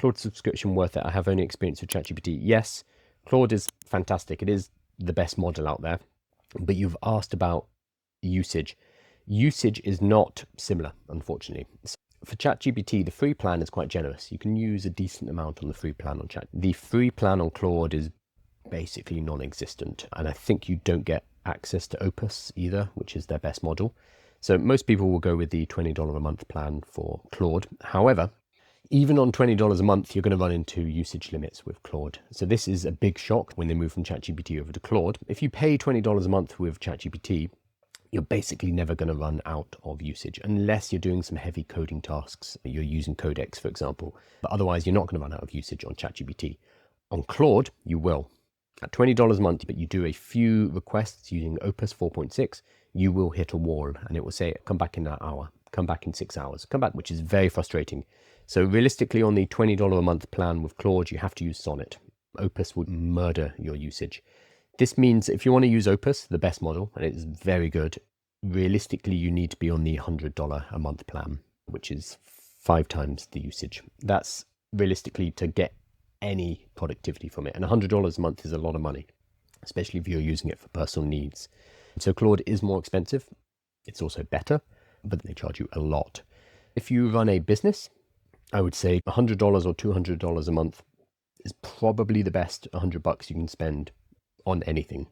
Claude subscription worth it? I have only experience with ChatGPT. Yes, Claude is fantastic. It is the best model out there. But you've asked about usage. Usage is not similar, unfortunately. For ChatGPT, the free plan is quite generous. You can use a decent amount on the free plan on Chat. The free plan on Claude is basically non-existent. And I think you don't get access to Opus either, which is their best model. So most people will go with the $20 a month plan for Claude. However, even on $20 a month, you're going to run into usage limits with Claude. So this is a big shock when they move from ChatGPT over to Claude. If you pay $20 a month with ChatGPT, you're basically never going to run out of usage unless you're doing some heavy coding tasks. You're using Codex, for example. But otherwise, you're not going to run out of usage on ChatGPT. On Claude, you will. At $20 a month, but you do a few requests using Opus 4.6, you will hit a wall and it will say, come back in that hour, come back in 6 hours, come back, which is very frustrating. So realistically, on the $20 a month plan with Claude, you have to use Sonnet. Opus would murder your usage. This means if you want to use Opus, the best model, and it's very good, realistically, you need to be on the $100 a month plan, which is 5 times the usage. That's realistically to get any productivity from it. And $100 a month is a lot of money, especially if you're using it for personal needs. So Claude is more expensive. It's also better, but they charge you a lot. If you run a business, I would say $100 or $200 a month is probably the best $100 you can spend on anything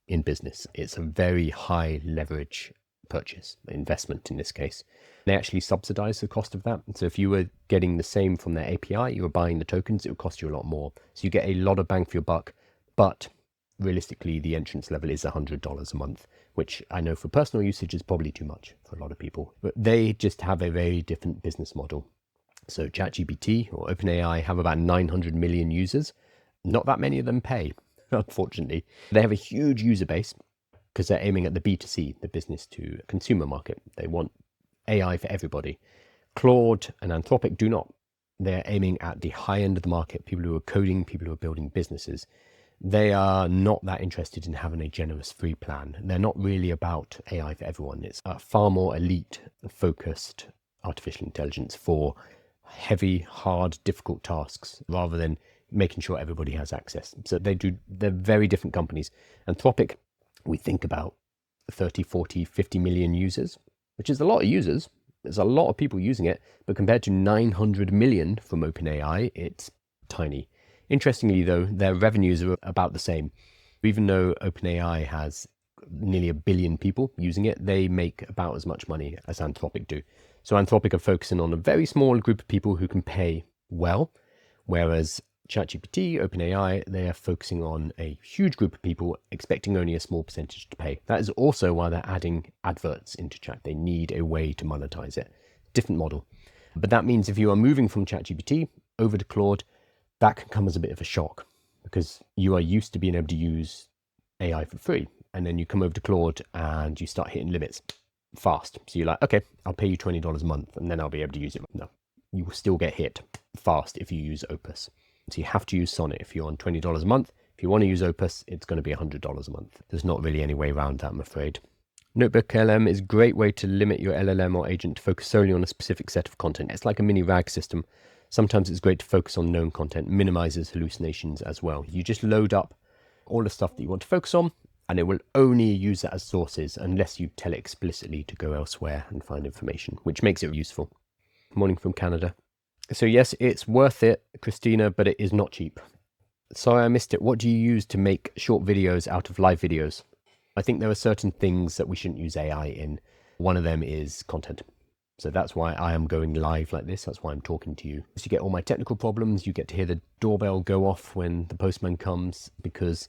in business. It's a very high leverage purchase, investment in this case. They actually subsidize the cost of that. So if you were getting the same from their API, you were buying the tokens, it would cost you a lot more. So you get a lot of bang for your buck, but realistically, the entrance level is $100 a month, which I know for personal usage is probably too much for a lot of people. But they just have a very different business model. So ChatGPT or OpenAI have about 900 million users. Not that many of them pay, unfortunately. They have a huge user base because they're aiming at the B2C, the business to consumer market. They want AI for everybody. Claude and Anthropic do not. They're aiming at the high end of the market, people who are coding, people who are building businesses. They are not that interested in having a generous free plan. They're not really about AI for everyone. It's a far more elite focused artificial intelligence for heavy, hard, difficult tasks rather than making sure everybody has access. So they're very different companies. Anthropic, we think about 30, 40, 50 million users, which is a lot of users. There's a lot of people using it, but compared to 900 million from OpenAI, it's tiny. Interestingly, though, their revenues are about the same. Even though OpenAI has nearly 1 billion people using it, they make about as much money as Anthropic do. So Anthropic are focusing on a very small group of people who can pay well, whereas ChatGPT, OpenAI, they are focusing on a huge group of people, expecting only a small percentage to pay. That is also why they're adding adverts into Chat. They need a way to monetize it. Different model. But that means if you are moving from ChatGPT over to Claude, that can come as a bit of a shock because you are used to being able to use AI for free. And then you come over to Claude and you start hitting limits fast. So you're like, okay, I'll pay you $20 a month and then I'll be able to use it. No, you will still get hit fast if you use Opus. So you have to use Sonnet if you're on $20 a month. If you want to use Opus, it's going to be $100 a month. There's not really any way around that, I'm afraid. Notebook LM is a great way to limit your LLM or agent to focus solely on a specific set of content. It's like a mini RAG system. Sometimes it's great to focus on known content, minimizes hallucinations as well. You just load up all the stuff that you want to focus on, and it will only use that as sources unless you tell it explicitly to go elsewhere and find information, which makes it useful. Morning from Canada. So yes, it's worth it, Christina, but it is not cheap. Sorry, I missed it. What do you use to make short videos out of live videos? I think there are certain things that we shouldn't use AI in. One of them is content. So that's why I am going live like this. That's why I'm talking to you. So you get all my technical problems. You get to hear the doorbell go off when the postman comes, because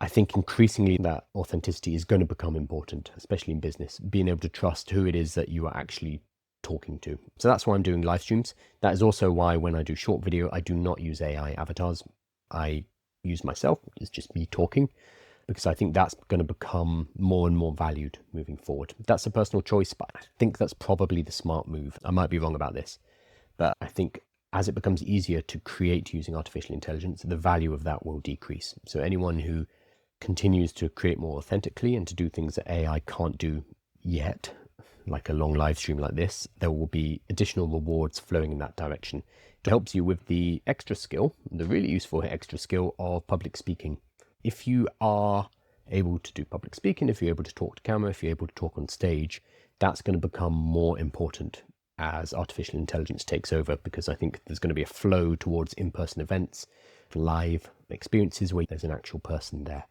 I think increasingly that authenticity is going to become important, especially in business, being able to trust who it is that you are actually talking to. So that's why I'm doing live streams. That is also why when I do short video, I do not use AI avatars. I use myself. It's just me talking, because I think that's going to become more and more valued moving forward. That's a personal choice, but I think that's probably the smart move. I might be wrong about this, but I think as it becomes easier to create using artificial intelligence, the value of that will decrease. So anyone who continues to create more authentically and to do things that AI can't do yet, like a long live stream like this, there will be additional rewards flowing in that direction. It helps you with the extra skill, the really useful extra skill of public speaking. If you are able to do public speaking, if you're able to talk to camera, if you're able to talk on stage, that's going to become more important as artificial intelligence takes over, because I think there's going to be a flow towards in-person events, live experiences where there's an actual person there.